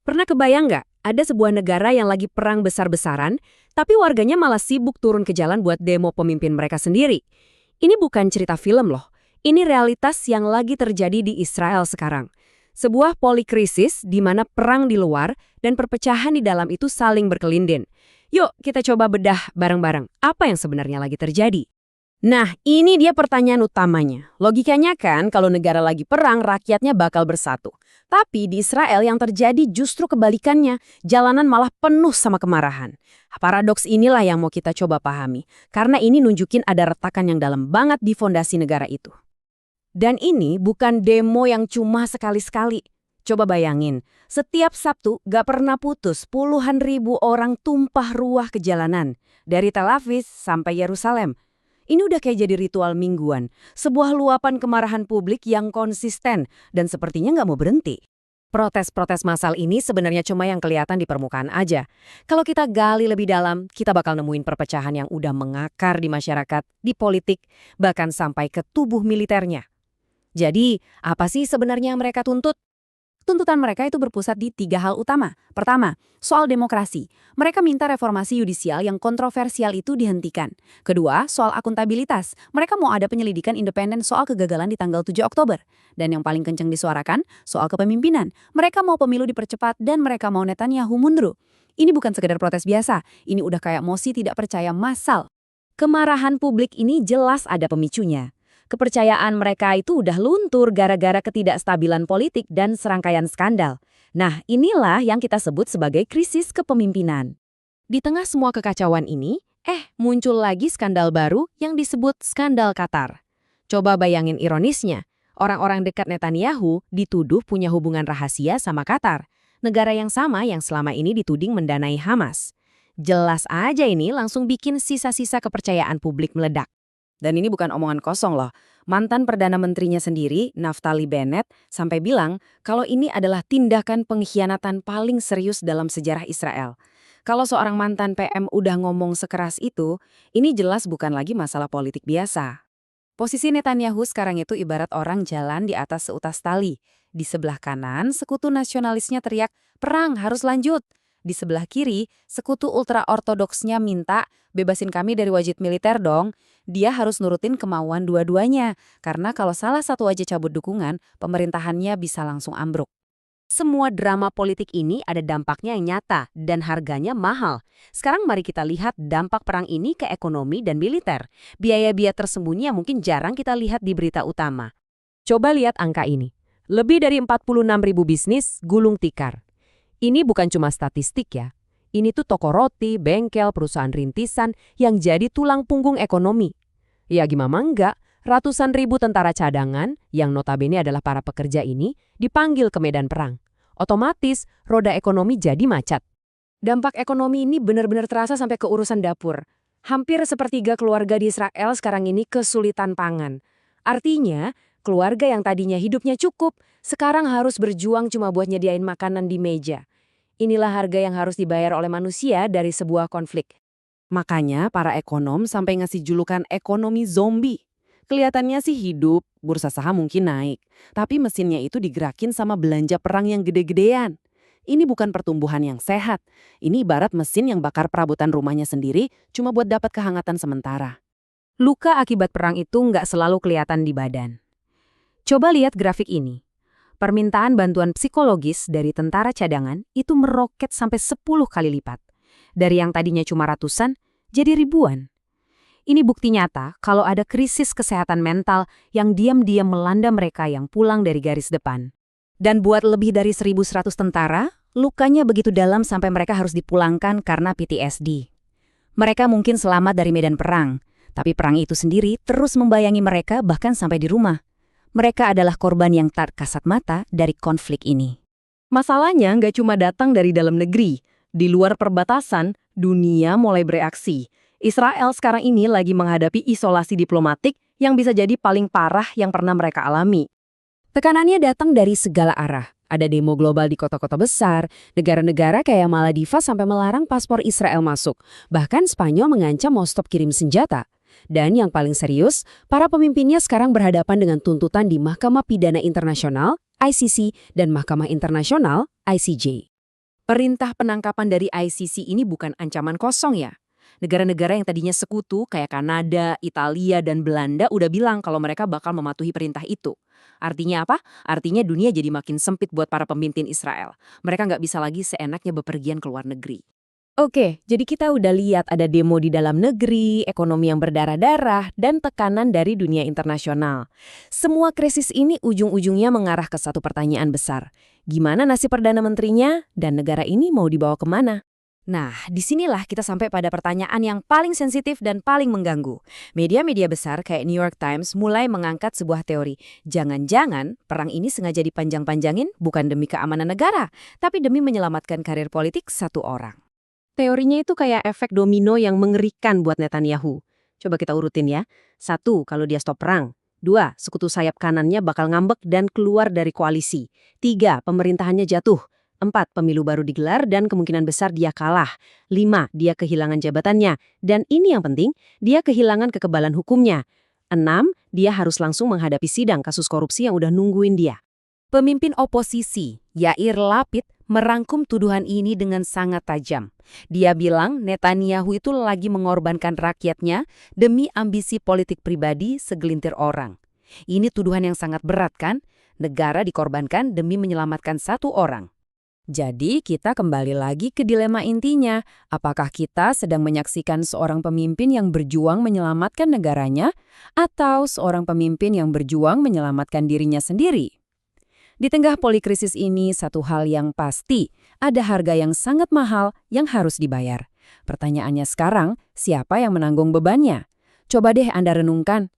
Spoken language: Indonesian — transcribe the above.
Pernah kebayang nggak, ada sebuah negara yang lagi perang besar-besaran, tapi warganya malah sibuk turun ke jalan buat demo pemimpin mereka sendiri? Ini bukan cerita film loh, ini realitas yang lagi terjadi di Israel sekarang. Sebuah polikrisis di mana perang di luar dan perpecahan di dalam itu saling berkelindin. Yuk, kita coba bedah bareng-bareng apa yang sebenarnya lagi terjadi. Nah, ini dia pertanyaan utamanya. Logikanya kan kalau negara lagi perang, rakyatnya bakal bersatu. Tapi di Israel yang terjadi justru kebalikannya, jalanan malah penuh sama kemarahan. Paradoks inilah yang mau kita coba pahami, karena ini nunjukin ada retakan yang dalam banget di fondasi negara itu. Dan ini bukan demo yang cuma sekali-sekali. Coba bayangin, setiap Sabtu gak pernah putus puluhan ribu orang tumpah ruah ke jalanan. Dari Tel Aviv sampai Yerusalem. Ini udah kayak jadi ritual mingguan, sebuah luapan kemarahan publik yang konsisten dan sepertinya nggak mau berhenti. Protes-protes massal ini sebenarnya cuma yang kelihatan di permukaan aja. Kalau kita gali lebih dalam, kita bakal nemuin perpecahan yang udah mengakar di masyarakat, di politik, bahkan sampai ke tubuh militernya. Jadi, apa sih sebenarnya yang mereka tuntut? Tuntutan mereka itu berpusat di 3 hal utama. Pertama, soal demokrasi. Mereka minta reformasi yudisial yang kontroversial itu dihentikan. Kedua, soal akuntabilitas. Mereka mau ada penyelidikan independen soal kegagalan di tanggal 7 Oktober. Dan yang paling kencang disuarakan, soal kepemimpinan. Mereka mau pemilu dipercepat dan mereka mau Netanyahu mundur. Ini bukan sekedar protes biasa, ini udah kayak mosi tidak percaya massal. Kemarahan publik ini jelas ada pemicunya. Kepercayaan mereka itu udah luntur gara-gara ketidakstabilan politik dan serangkaian skandal. Nah, inilah yang kita sebut sebagai krisis kepemimpinan. Di tengah semua kekacauan ini, muncul lagi skandal baru yang disebut skandal Qatar. Coba bayangin ironisnya, orang-orang dekat Netanyahu dituduh punya hubungan rahasia sama Qatar, negara yang sama yang selama ini dituding mendanai Hamas. Jelas aja ini langsung bikin sisa-sisa kepercayaan publik meledak. Dan ini bukan omongan kosong loh. Mantan Perdana Menterinya sendiri, Naftali Bennett, sampai bilang kalau ini adalah tindakan pengkhianatan paling serius dalam sejarah Israel. Kalau seorang mantan PM udah ngomong sekeras itu, ini jelas bukan lagi masalah politik biasa. Posisi Netanyahu sekarang itu ibarat orang jalan di atas seutas tali. Di sebelah kanan, sekutu nasionalisnya teriak, perang harus lanjut. Di sebelah kiri, sekutu ultra-ortodoksnya minta, bebasin kami dari wajib militer dong. Dia harus nurutin kemauan dua-duanya, karena kalau salah satu aja cabut dukungan, pemerintahannya bisa langsung ambruk. Semua drama politik ini ada dampaknya yang nyata dan harganya mahal. Sekarang mari kita lihat dampak perang ini ke ekonomi dan militer. Biaya-biaya tersembunyi yang mungkin jarang kita lihat di berita utama. Coba lihat angka ini. Lebih dari 46.000 bisnis gulung tikar. Ini bukan cuma statistik ya. Ini tuh toko roti, bengkel, perusahaan rintisan yang jadi tulang punggung ekonomi. Ya gimana enggak, ratusan ribu tentara cadangan yang notabene adalah para pekerja ini dipanggil ke medan perang. Otomatis roda ekonomi jadi macet. Dampak ekonomi ini benar-benar terasa sampai ke urusan dapur. Hampir sepertiga keluarga di Israel sekarang ini kesulitan pangan. Artinya, keluarga yang tadinya hidupnya cukup, sekarang harus berjuang cuma buat nyediain makanan di meja. Inilah harga yang harus dibayar oleh manusia dari sebuah konflik. Makanya para ekonom sampai ngasih julukan ekonomi zombie. Kelihatannya sih hidup, bursa saham mungkin naik. Tapi mesinnya itu digerakin sama belanja perang yang gede-gedean. Ini bukan pertumbuhan yang sehat. Ini ibarat mesin yang bakar perabotan rumahnya sendiri cuma buat dapat kehangatan sementara. Luka akibat perang itu nggak selalu kelihatan di badan. Coba lihat grafik ini. Permintaan bantuan psikologis dari tentara cadangan itu meroket sampai 10 kali lipat. Dari yang tadinya cuma ratusan, jadi ribuan. Ini bukti nyata kalau ada krisis kesehatan mental yang diam-diam melanda mereka yang pulang dari garis depan. Dan buat lebih dari 1.100 tentara, lukanya begitu dalam sampai mereka harus dipulangkan karena PTSD. Mereka mungkin selamat dari medan perang, tapi perang itu sendiri terus membayangi mereka bahkan sampai di rumah. Mereka adalah korban yang tak kasat mata dari konflik ini. Masalahnya nggak cuma datang dari dalam negeri. Di luar perbatasan, dunia mulai bereaksi. Israel sekarang ini lagi menghadapi isolasi diplomatik yang bisa jadi paling parah yang pernah mereka alami. Tekanannya datang dari segala arah. Ada demo global di kota-kota besar, negara-negara kayak Maldives sampai melarang paspor Israel masuk. Bahkan Spanyol mengancam mau stop kirim senjata. Dan yang paling serius, para pemimpinnya sekarang berhadapan dengan tuntutan di Mahkamah Pidana Internasional, ICC, dan Mahkamah Internasional, ICJ. Perintah penangkapan dari ICC ini bukan ancaman kosong ya. Negara-negara yang tadinya sekutu kayak Kanada, Italia, dan Belanda udah bilang kalau mereka bakal mematuhi perintah itu. Artinya apa? Artinya dunia jadi makin sempit buat para pemimpin Israel. Mereka nggak bisa lagi seenaknya bepergian ke luar negeri. Oke, jadi kita udah lihat ada demo di dalam negeri, ekonomi yang berdarah-darah, dan tekanan dari dunia internasional. Semua krisis ini ujung-ujungnya mengarah ke satu pertanyaan besar. Gimana nasib Perdana Menterinya dan negara ini mau dibawa kemana? Nah, disinilah kita sampai pada pertanyaan yang paling sensitif dan paling mengganggu. Media-media besar kayak New York Times mulai mengangkat sebuah teori. Jangan-jangan perang ini sengaja dipanjang-panjangin bukan demi keamanan negara, tapi demi menyelamatkan karir politik satu orang. Teorinya itu kayak efek domino yang mengerikan buat Netanyahu. Coba kita urutin ya. 1, kalau dia stop perang. 2, sekutu sayap kanannya bakal ngambek dan keluar dari koalisi. 3, pemerintahannya jatuh. 4, pemilu baru digelar dan kemungkinan besar dia kalah. 5, dia kehilangan jabatannya. Dan ini yang penting, dia kehilangan kekebalan hukumnya. 6, dia harus langsung menghadapi sidang kasus korupsi yang udah nungguin dia. Pemimpin oposisi, Yair Lapid, merangkum tuduhan ini dengan sangat tajam. Dia bilang Netanyahu itu lagi mengorbankan rakyatnya demi ambisi politik pribadi segelintir orang. Ini tuduhan yang sangat berat kan? Negara dikorbankan demi menyelamatkan satu orang. Jadi kita kembali lagi ke dilema intinya. Apakah kita sedang menyaksikan seorang pemimpin yang berjuang menyelamatkan negaranya atau seorang pemimpin yang berjuang menyelamatkan dirinya sendiri? Di tengah polikrisis ini, satu hal yang pasti, ada harga yang sangat mahal yang harus dibayar. Pertanyaannya sekarang, siapa yang menanggung bebannya? Coba deh Anda renungkan,